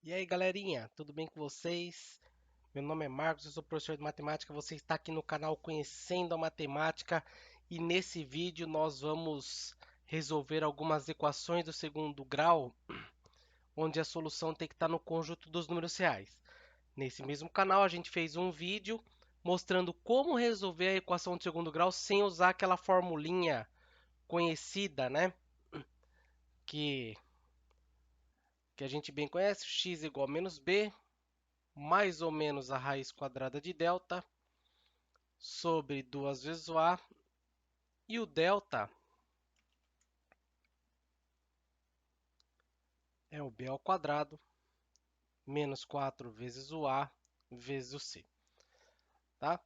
E aí, galerinha, tudo bem com vocês? Meu nome é Marcos, eu sou professor de matemática. Você está aqui no canal Conhecendo a Matemática e nesse vídeo nós vamos resolver algumas equações do segundo grau, onde a solução tem que estar no conjunto dos números reais. Nesse mesmo canal a gente fez um vídeo mostrando como resolver a equação de segundo grau sem usar aquela formulinha conhecida, né? Que, que a gente bem conhece, x igual a menos b, mais ou menos a raiz quadrada de delta sobre 2 vezes o A, e o delta é o B ao quadrado menos 4 vezes o A vezes o C, tá?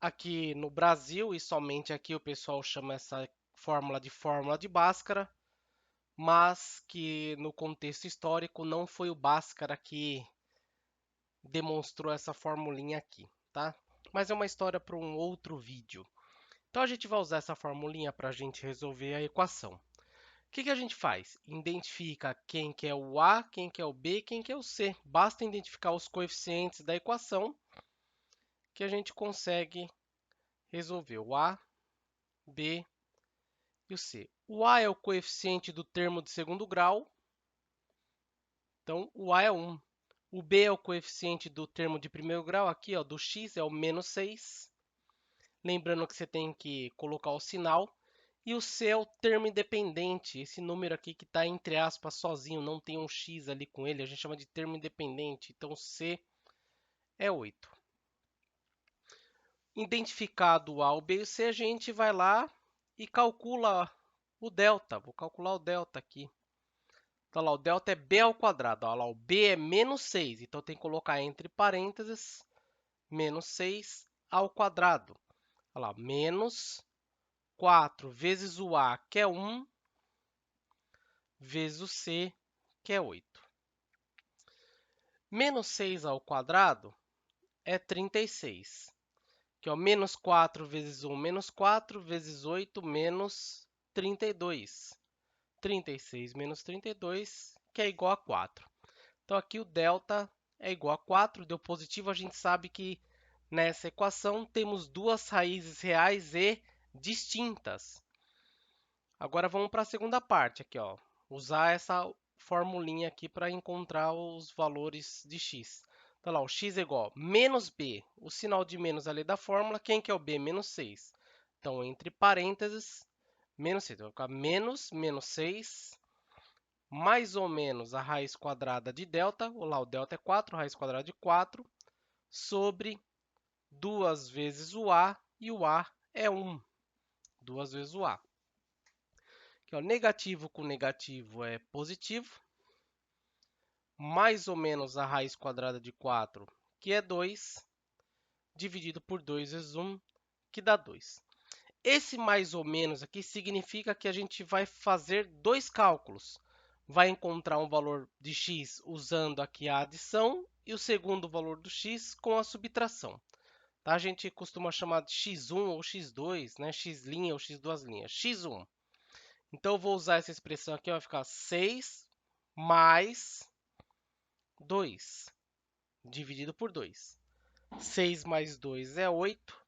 Aqui no Brasil, e somente aqui, o pessoal chama essa fórmula de Bhaskara, mas que no contexto histórico não foi o Bhaskara que demonstrou essa formulinha aqui, tá? Mas é uma história para um outro vídeo. Então a gente vai usar essa formulinha para a gente resolver a equação. O que a gente faz? Identifica quem que é o A, quem que é o B, quem que é o C. Basta identificar os coeficientes da equação que a gente consegue resolver o A, B e o C. O A é o coeficiente do termo de segundo grau, então o A é 1. O B é o coeficiente do termo de primeiro grau, aqui ó, do x é o menos 6. Lembrando que você tem que colocar o sinal. E o C é o termo independente, esse número aqui que está entre aspas sozinho, não tem um x ali com ele, a gente chama de termo independente, então C é 8. Identificado o A, o B e o C, a gente vai lá e calcula o delta. Vou calcular o delta aqui. Então lá, o delta é B ao quadrado. Olha lá, o B é menos 6, então tem que colocar entre parênteses menos 6 ao quadrado. Olha lá, menos 4 vezes o A, que é 1, vezes o C, que é 8. Menos 6 ao quadrado é 36, que é menos 4 vezes 1, menos 4, vezes 8, menos 32. 36 menos 32, que é igual a 4. Então, aqui o delta é igual a 4, deu positivo, a gente sabe que nessa equação temos duas raízes reais e distintas. Agora vamos para a segunda parte aqui, ó. Usar essa formulinha aqui para encontrar os valores de x. Então lá, o x é igual a menos b, o sinal de menos ali da fórmula, quem que é o b? Menos 6. Então, entre parênteses, menos 6. Então, vai ficar menos 6, mais ou menos a raiz quadrada de delta, lá o delta é 4, raiz quadrada de 4, sobre 2 vezes o a, e o a é 1, 2 vezes o a. Aqui, ó, negativo com negativo é positivo, mais ou menos a raiz quadrada de 4, que é 2, dividido por 2 vezes 1, que dá 2. Esse mais ou menos aqui significa que a gente vai fazer dois cálculos. Vai encontrar um valor de x usando aqui a adição e o segundo valor do x com a subtração. Tá? A gente costuma chamar de x1 ou x2, né? x' ou x2'. x1. Então, eu vou usar essa expressão aqui, vai ficar 6 mais 2, dividido por 2. 6 mais 2 é 8,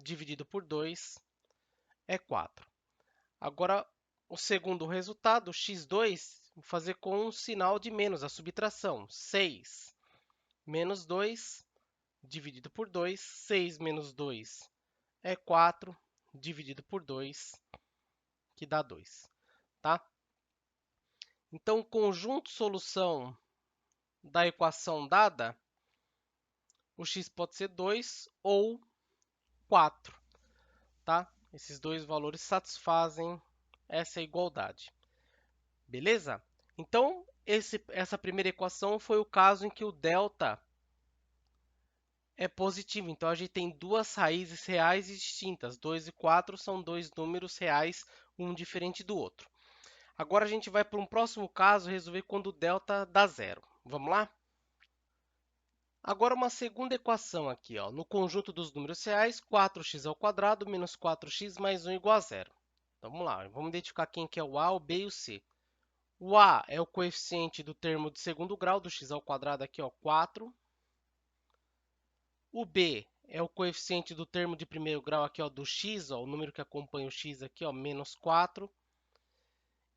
dividido por 2 é 4. Agora, o segundo resultado, x2, vou fazer com um sinal de menos, a subtração. 6 menos 2, dividido por 2. 6 menos 2 é 4, dividido por 2, que dá 2. Tá? Então, o conjunto solução da equação dada, o x pode ser 2 ou 4. Tá? Esses dois valores satisfazem essa igualdade. Beleza? Então, essa primeira equação foi o caso em que o delta é positivo. Então, a gente tem duas raízes reais e distintas. 2 e 4 são dois números reais, um diferente do outro. Agora, a gente vai para um próximo caso resolver quando o delta dá zero. Vamos lá? Agora, uma segunda equação aqui, ó, no conjunto dos números reais, 4x ao quadrado menos 4x mais 1 igual a zero. Então, vamos lá, vamos identificar quem que é o A, o B e o C. O a é o coeficiente do termo de segundo grau do x ao quadrado aqui, ó, 4. O b é o coeficiente do termo de primeiro grau aqui, ó, do x, ó, o número que acompanha o x aqui, ó, menos 4.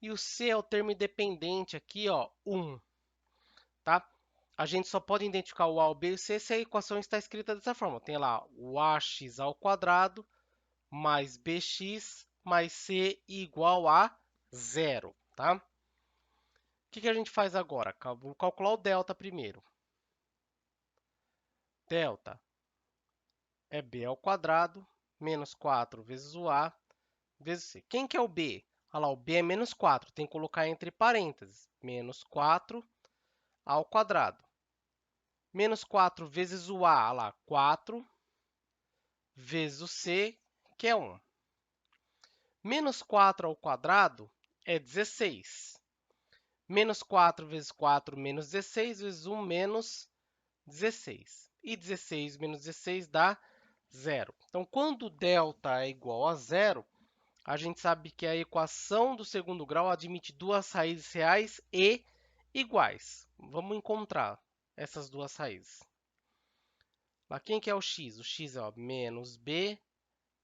E o c é o termo independente aqui, ó, 1. Tá? A gente só pode identificar o a, o b e o c se a equação está escrita dessa forma. Tem lá o ax ao quadrado mais bx mais c igual a 0. Tá? O que a gente faz agora? Vamos calcular o delta primeiro. Delta é b ao quadrado menos 4 vezes o a vezes c. Quem que é o b? Olha lá, o b é menos 4. Tem que colocar entre parênteses. Menos 4 ao quadrado. Menos 4 vezes o a, olha lá, 4 vezes o c, que é 1. Menos 4 ao quadrado é 16. Menos 4 vezes 4, menos 16, vezes 1, menos 16. E 16 menos 16 dá 0. Então, quando delta é igual a 0, a gente sabe que a equação do segundo grau admite duas raízes reais e iguais. Vamos encontrar essas duas raízes. Lá, quem que é o x? O x é, ó, menos b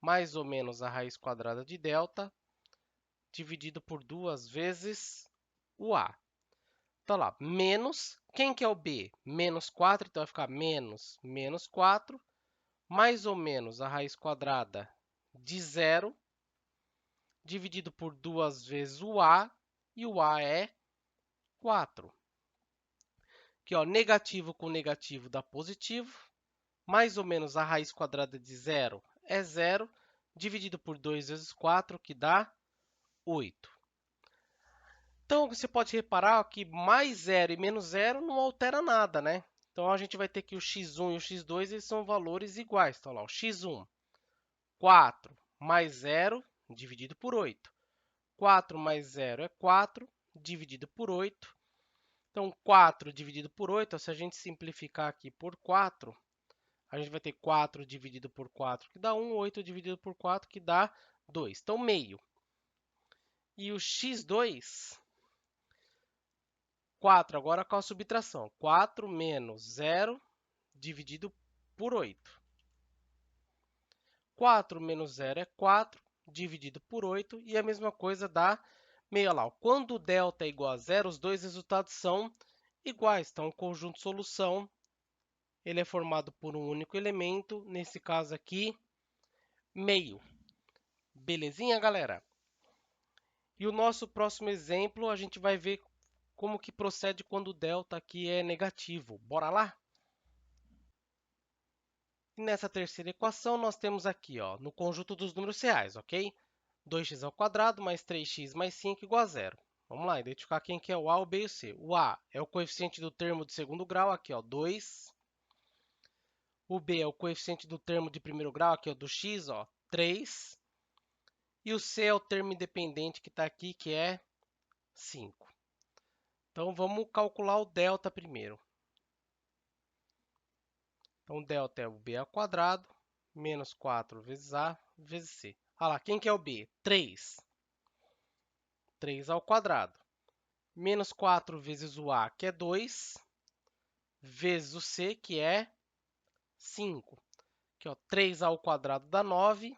mais ou menos a raiz quadrada de delta dividido por 2 vezes o a. Então, lá, menos, quem que é o b? Menos 4, então vai ficar menos 4, mais ou menos a raiz quadrada de 0, dividido por 2 vezes o a, e o a é 4. Aqui, ó, negativo com negativo dá positivo, mais ou menos a raiz quadrada de 0 é 0, dividido por 2 vezes 4, que dá 8. Então, você pode reparar que mais 0 e menos 0 não altera nada, né? Então, a gente vai ter que o x1 e o x2 eles são valores iguais. Então, lá, o x1, 4 mais 0 dividido por 8. 4 mais 0 é 4 dividido por 8. Então, 4 dividido por 8, se a gente simplificar aqui por 4, a gente vai ter 4 dividido por 4, que dá 1, 8 dividido por 4, que dá 2. Então, meio. E o x2, 4 agora com a subtração. 4 menos 0 dividido por 8. 4 menos 0 é 4 dividido por 8. E a mesma coisa dá meio. Olha lá, quando o delta é igual a 0, os dois resultados são iguais. Então, o conjunto solução ele é formado por um único elemento. Nesse caso aqui, meio. Belezinha, galera? E o nosso próximo exemplo, a gente vai ver como que procede quando o delta aqui é negativo. Bora lá? E nessa terceira equação, nós temos aqui, ó, no conjunto dos números reais, ok? 2x ao quadrado mais 3x mais 5 igual a 0. Vamos lá, identificar quem que é o a, o b e o c. O a é o coeficiente do termo de segundo grau, aqui, ó, 2. O b é o coeficiente do termo de primeiro grau, aqui, ó, do x, ó, 3. E o c é o termo independente que está aqui, que é 5. Então, vamos calcular o delta primeiro. Então, delta é o b ao quadrado, menos 4 vezes a, vezes c. Olha lá, quem que é o b? 3. 3 ao quadrado. Menos 4 vezes o a, que é 2, vezes o c, que é 5. Aqui, ó, 3 ao quadrado dá 9.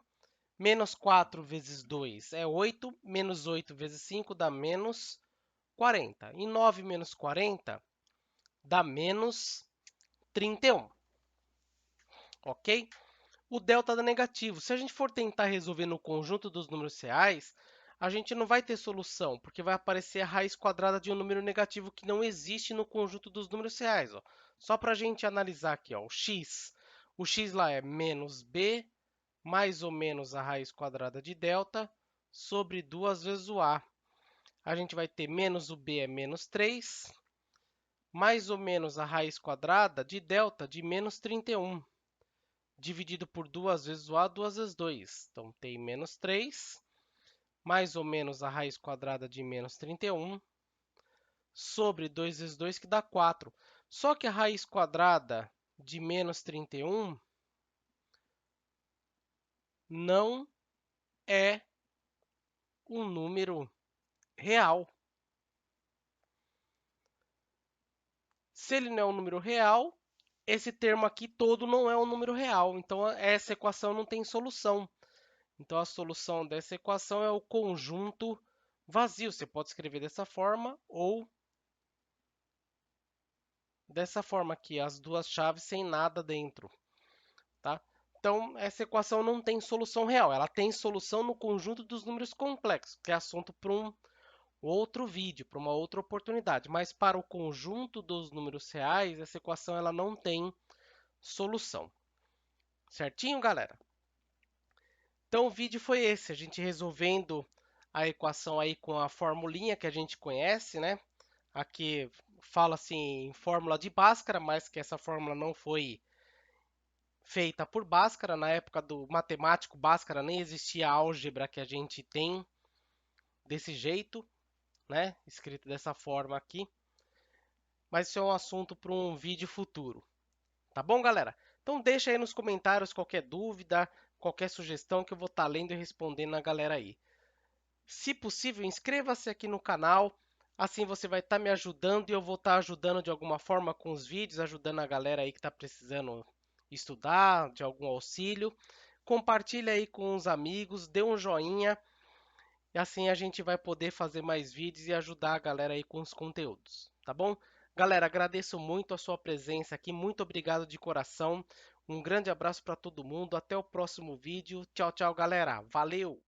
Menos 4 vezes 2 é 8. Menos 8 vezes 5 dá menos 40. E 9 menos 40 dá menos 31. Ok? O delta dá negativo. Se a gente for tentar resolver no conjunto dos números reais, a gente não vai ter solução, porque vai aparecer a raiz quadrada de um número negativo que não existe no conjunto dos números reais. Ó. Só para a gente analisar aqui, ó, o x. O x lá é menos b, mais ou menos a raiz quadrada de delta, sobre 2 vezes o a. A gente vai ter menos o b é menos 3, mais ou menos a raiz quadrada de delta de menos 31. Dividido por 2 vezes o a, 2 vezes 2. Então, tem menos 3, mais ou menos a raiz quadrada de menos 31, sobre 2 vezes 2, que dá 4. Só que a raiz quadrada de menos 31 não é um número real. Se ele não é um número real, esse termo aqui todo não é um número real. Então, essa equação não tem solução. Então, a solução dessa equação é o conjunto vazio. Você pode escrever dessa forma ou dessa forma aqui, as duas chaves sem nada dentro, tá? Então, essa equação não tem solução real. Ela tem solução no conjunto dos números complexos, que é assunto para um outro vídeo, para uma outra oportunidade. Mas para o conjunto dos números reais, essa equação ela não tem solução. Certinho, galera? Então o vídeo foi esse, a gente resolvendo a equação aí com a formulinha que a gente conhece, né? Aqui fala-se em fórmula de Bhaskara, mas que essa fórmula não foi feita por Bhaskara. Na época do matemático Bhaskara nem existia a álgebra que a gente tem desse jeito, né? Escrito dessa forma aqui. Mas isso é um assunto para um vídeo futuro. Tá bom, galera? Então deixa aí nos comentários qualquer dúvida, qualquer sugestão que eu vou estar lendo e respondendo na galera aí. Se possível, inscreva-se aqui no canal, assim você vai estar me ajudando e eu vou estar ajudando de alguma forma com os vídeos, ajudando a galera aí que está precisando estudar, de algum auxílio. Compartilha aí com os amigos, dê um joinha e assim a gente vai poder fazer mais vídeos e ajudar a galera aí com os conteúdos, tá bom? Galera, agradeço muito a sua presença aqui, muito obrigado de coração. Um grande abraço para todo mundo, até o próximo vídeo. Tchau, tchau, galera. Valeu!